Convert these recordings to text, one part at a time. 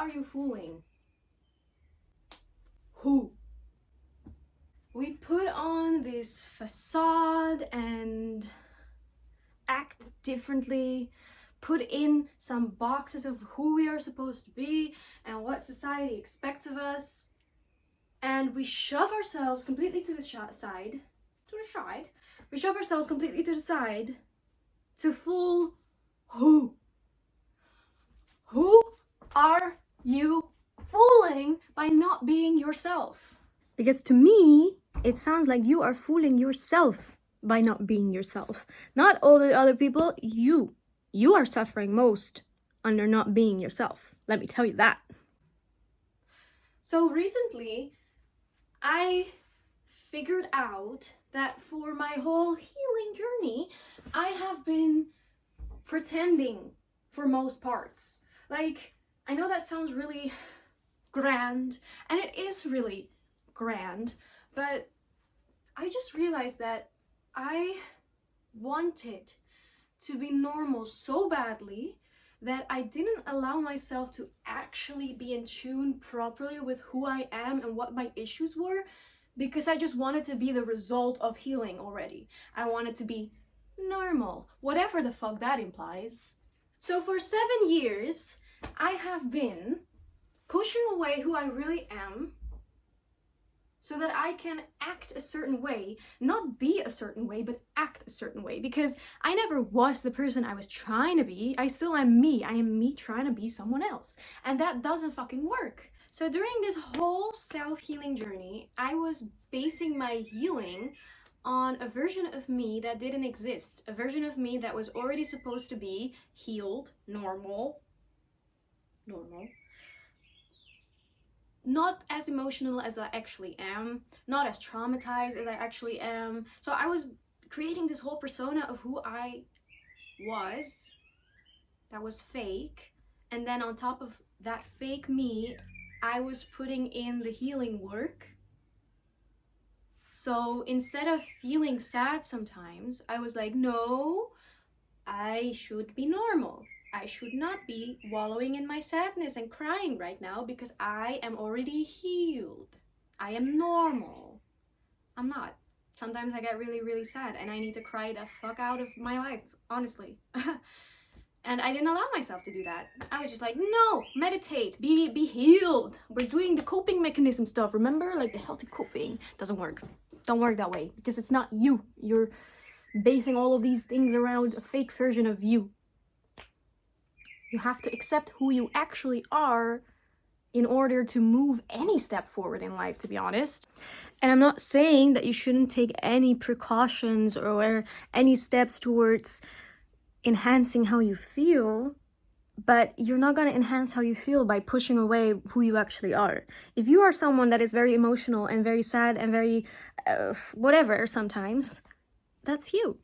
are you fooling? Who? We put on this facade and act differently, put in some boxes of who we are supposed to be and what society expects of us, and we shove ourselves completely to the side. We shove ourselves completely to the side to fool who? Who are you fooling by not being yourself? Because to me, it sounds like you are fooling yourself by not being yourself. Not all the other people, you. You are suffering most under not being yourself. Let me tell you that. So recently, I figured out that for my whole healing journey, I have been pretending for most parts. Like, I know that sounds really grand, and it is really grand, but I just realized that I wanted to be normal so badly that I didn't allow myself to actually be in tune properly with who I am and what my issues were, because I just wanted to be the result of healing already. I wanted to be normal, whatever the fuck that implies. So for 7 years, I have been pushing away who I really am so that I can act a certain way, not be a certain way, but act a certain way, because I never was the person I was trying to be. I still am me. I am me trying to be someone else, and that doesn't fucking work. So during this whole self-healing journey, I was basing my healing on a version of me that didn't exist, a version of me that was already supposed to be healed, normal, not as emotional as I actually am, not as traumatized as I actually am. So I was creating this whole persona of who I was that was fake, and then on top of that fake me, I was putting in the healing work. So instead of feeling sad sometimes, I was like, no, I should be normal. I should not be wallowing in my sadness and crying right now because I am already healed. I am normal. I'm not. Sometimes I get really, really sad and I need to cry the fuck out of my life, honestly. And I didn't allow myself to do that. I was just like, no, meditate, be healed. We're doing the coping mechanism stuff, remember? Like the healthy coping. Doesn't work. Don't work that way because it's not you. You're basing all of these things around a fake version of you. You have to accept who you actually are in order to move any step forward in life, to be honest. And I'm not saying that you shouldn't take any precautions or any steps towards enhancing how you feel, but you're not going to enhance how you feel by pushing away who you actually are. If you are someone that is very emotional and very sad and very whatever sometimes, that's you.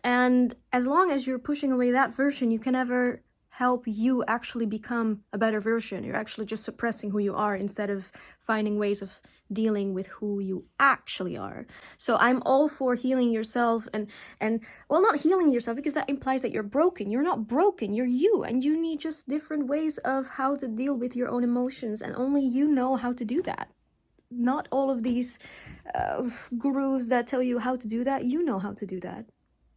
And as long as you're pushing away that version, you can never help you actually become a better version. You're actually just suppressing who you are instead of finding ways of dealing with who you actually are. So I'm all for healing yourself and well, not healing yourself because that implies that you're broken. You're not broken, you're you, and you need just different ways of how to deal with your own emotions, and only you know how to do that. Not all of these gurus that tell you how to do that. You know how to do that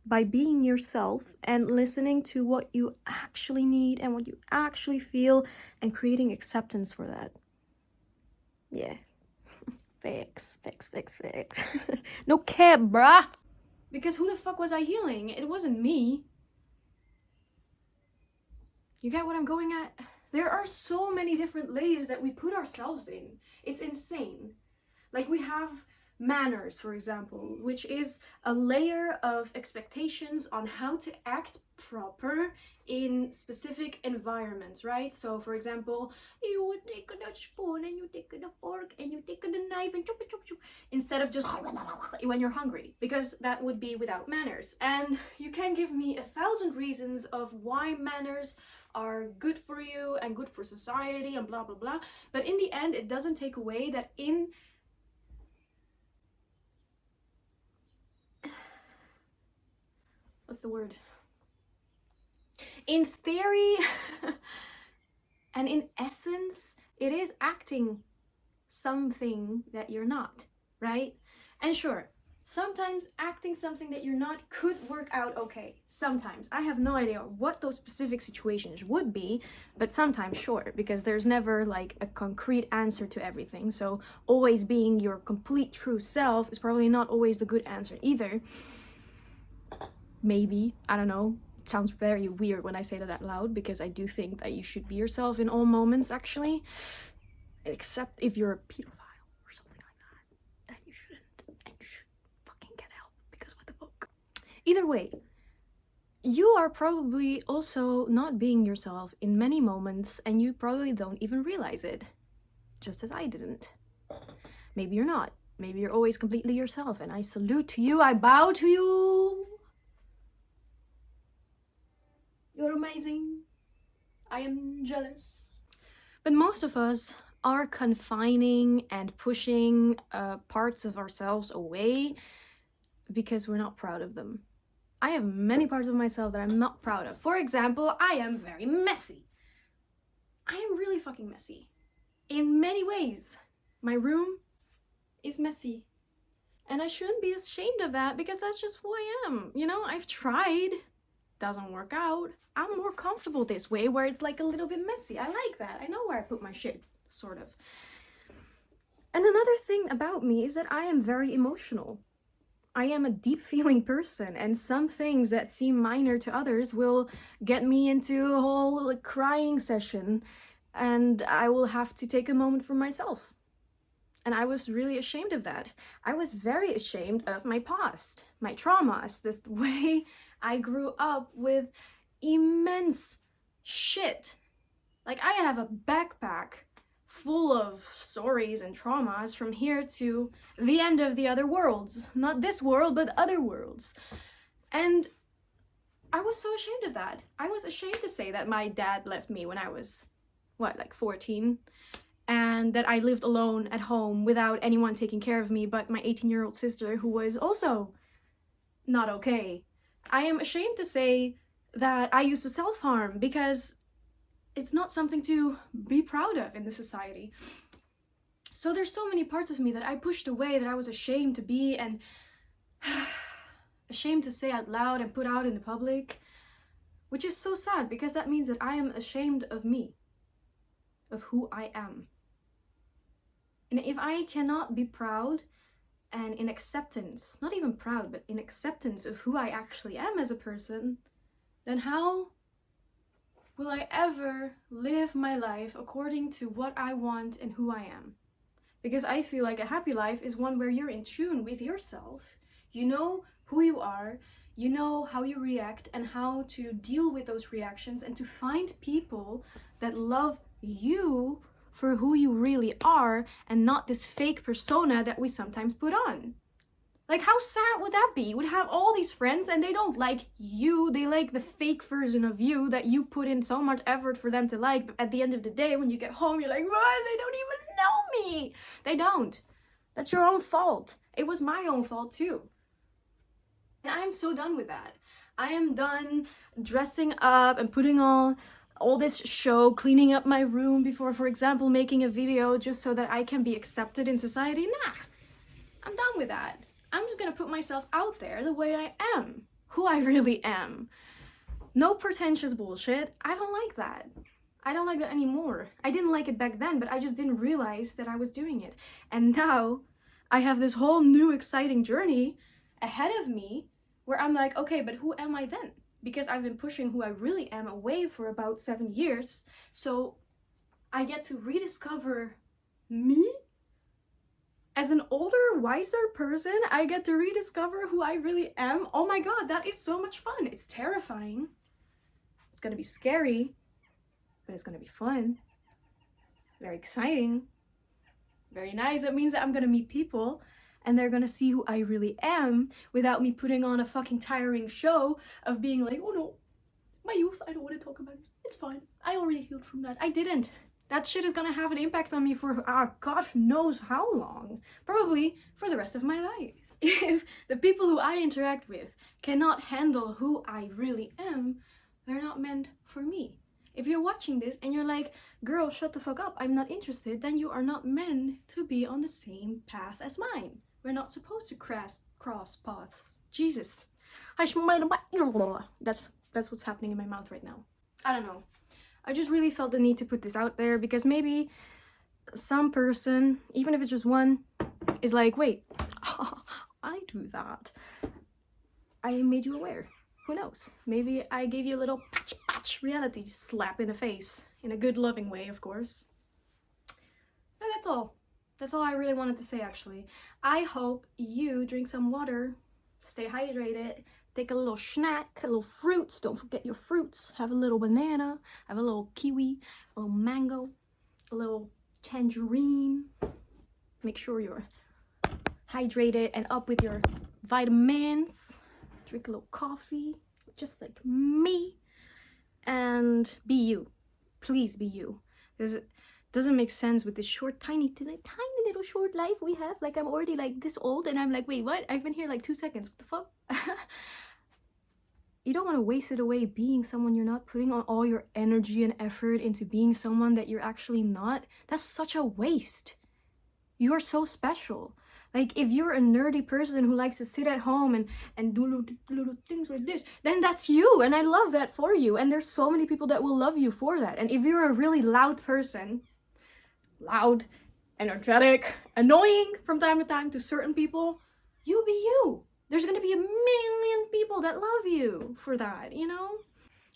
by being yourself and listening to what you actually need and what you actually feel and creating acceptance for that. Yeah. Fix. No cap, bruh. Because who the fuck was I healing? It wasn't me. You get what I'm going at? There are so many different layers that we put ourselves in. It's insane. Like we have manners, for example, which is a layer of expectations on how to act proper in specific environments, right? So for example, you would take a spoon and you take a fork and you take a knife and chop, instead of just when you're hungry, because that would be without manners. And you can give me 1,000 reasons of why manners are good for you and good for society and blah blah blah, but in the end it doesn't take away that what's the word? In theory And in essence, it is acting something that you're not, right? And sure, sometimes acting something that you're not could work out okay. Sometimes. I have no idea what those specific situations would be, but sometimes sure, because there's never like a concrete answer to everything. So always being your complete true self is probably not always the good answer either. Maybe, I don't know. It sounds very weird when I say that out loud, because I do think that you should be yourself in all moments, actually. Except if you're a pedophile or something like that. Then you shouldn't. And you should fucking get help, because what the fuck? Either way, you are probably also not being yourself in many moments, and you probably don't even realize it. Just as I didn't. Maybe you're not. Maybe you're always completely yourself, and I salute to you, I bow to you. You're amazing. I am jealous. But most of us are confining and pushing parts of ourselves away because we're not proud of them. I have many parts of myself that I'm not proud of. For example, I am very messy. I am really fucking messy. In many ways. My room is messy. And I shouldn't be ashamed of that, because that's just who I am. You know, I've tried. Doesn't work out. I'm more comfortable this way, where it's like a little bit messy. I like that. I know where I put my shit, sort of. And another thing about me is that I am very emotional. I am a deep feeling person, and some things that seem minor to others will get me into a whole like, crying session, and I will have to take a moment for myself. And I was really ashamed of that. I was very ashamed of my past, my traumas, this way I grew up with immense shit. Like, I have a backpack full of stories and traumas from here to the end of the other worlds. Not this world, but other worlds. And I was so ashamed of that. I was ashamed to say that my dad left me when I was, like 14? And that I lived alone at home without anyone taking care of me but my 18-year-old sister, who was also not okay. I am ashamed to say that I used to self-harm, because it's not something to be proud of in this society. So there's so many parts of me that I pushed away, that I was ashamed to be, and ashamed to say out loud and put out in the public, which is so sad, because that means that I am ashamed of me, of who I am. And if I cannot be proud and in acceptance, not even proud, but in acceptance of who I actually am as a person, then how will I ever live my life according to what I want and who I am? Because I feel like a happy life is one where you're in tune with yourself. You know who you are, you know how you react and how to deal with those reactions, and to find people that love you for who you really are, and not this fake persona that we sometimes put on. Like, how sad would that be? You would have all these friends and they don't like you, they like the fake version of you that you put in so much effort for them to like, but at the end of the day, when you get home, you're like, what? They don't even know me. They don't. That's your own fault. It was my own fault too. And I'm so done with that. I am done dressing up and putting on all this show, cleaning up my room before, for example, making a video just so that I can be accepted in society. Nah, I'm done with that. I'm just gonna put myself out there the way I am, who I really am. No pretentious bullshit. I don't like that. I don't like that anymore. I didn't like it back then, but I just didn't realize that I was doing it. And now I have this whole new exciting journey ahead of me where I'm like, okay, but who am I then? Because I've been pushing who I really am away for about 7 years. So I get to rediscover me as an older, wiser person. I get to rediscover who I really am. Oh my god, that is so much fun. It's terrifying. It's gonna be scary, but it's gonna be fun. Very exciting. Very nice. That means that I'm gonna meet people and they're gonna see who I really am without me putting on a fucking tiring show of being like, oh no, my youth, I don't want to talk about it. It's fine. I already healed from that. I didn't. That shit is gonna have an impact on me for God knows how long. Probably for the rest of my life. If the people who I interact with cannot handle who I really am, they're not meant for me. If you're watching this and you're like, girl, shut the fuck up, I'm not interested, then you are not meant to be on the same path as mine. We're not supposed to cross paths. Jesus. That's what's happening in my mouth right now. I don't know. I just really felt the need to put this out there because maybe some person, even if it's just one, is like, wait, I do that. I made you aware. Who knows? Maybe I gave you a little patch reality slap in the face. In a good, loving way, of course. But that's all. That's all I really wanted to say, actually. I hope you drink some water, stay hydrated, take a little snack, a little fruits. Don't forget your fruits. Have a little banana, have a little kiwi, a little mango, a little tangerine. Make sure you're hydrated and up with your vitamins. Drink a little coffee, just like me. And be you. Please be you. It doesn't make sense with this short, tiny little short life we have. Like, I'm already like this old and I'm like, wait, what? I've been here like 2 seconds. What the fuck? You don't want to waste it away being someone you're not, putting on all your energy and effort into being someone that you're actually not. That's such a waste. You are so special. Like, if you're a nerdy person who likes to sit at home and do little things like this, then that's you, and I love that for you. And there's so many people that will love you for that. And if you're a really loud person, loud, energetic, annoying from time to time to certain people, you be you. There's gonna be a million people that love you for that, you know?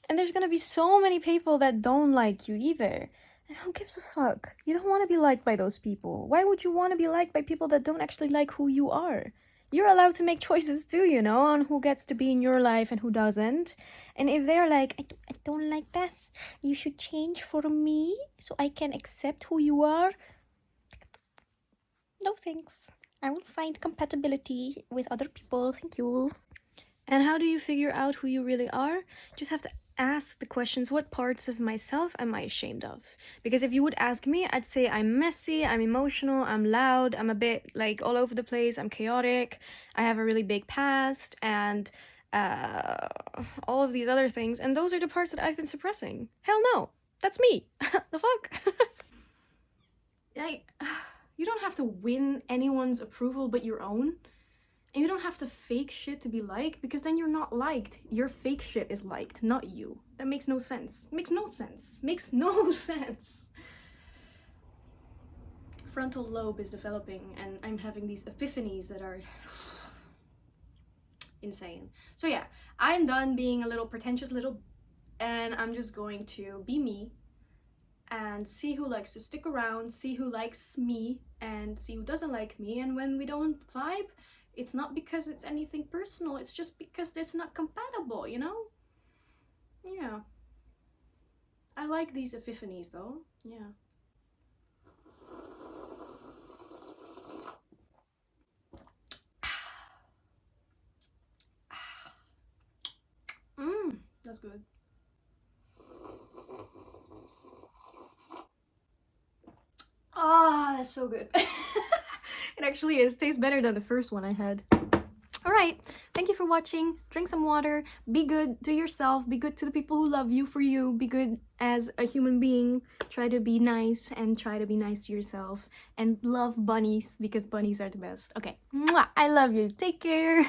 And there's gonna be so many people that don't like you either. And who gives a fuck? You don't want to be liked by those people. Why would you want to be liked by people that don't actually like who you are? You're allowed to make choices too, you know, on who gets to be in your life and who doesn't. And if they're like, I don't like this, you should change for me so I can accept who you are. No thanks. I will find compatibility with other people. Thank you. And how do you figure out who you really are? You just have to ask the questions, what parts of myself am I ashamed of? Because if you would ask me, I'd say I'm messy, I'm emotional, I'm loud, I'm a bit like all over the place, I'm chaotic, I have a really big past, and all of these other things. And those are the parts that I've been suppressing. Hell no, that's me. The fuck? You don't have to win anyone's approval but your own. And you don't have to fake shit to be liked, because then you're not liked. Your fake shit is liked, not you. That makes no sense. Makes no sense. Makes no sense. Frontal lobe is developing and I'm having these epiphanies that are insane. So yeah, I'm done being a little pretentious and I'm just going to be me and see who likes to stick around, see who likes me, and see who doesn't like me. And when we don't vibe, it's not because it's anything personal, it's just because it's not compatible, you know? Yeah. I like these epiphanies though, yeah. That's good. Ah, that's so good. It actually is. Tastes better than the first one I had. Alright, thank you for watching. Drink some water. Be good to yourself. Be good to the people who love you for you. Be good as a human being. Try to be nice and try to be nice to yourself. And love bunnies because bunnies are the best. Okay, mwah, I love you. Take care.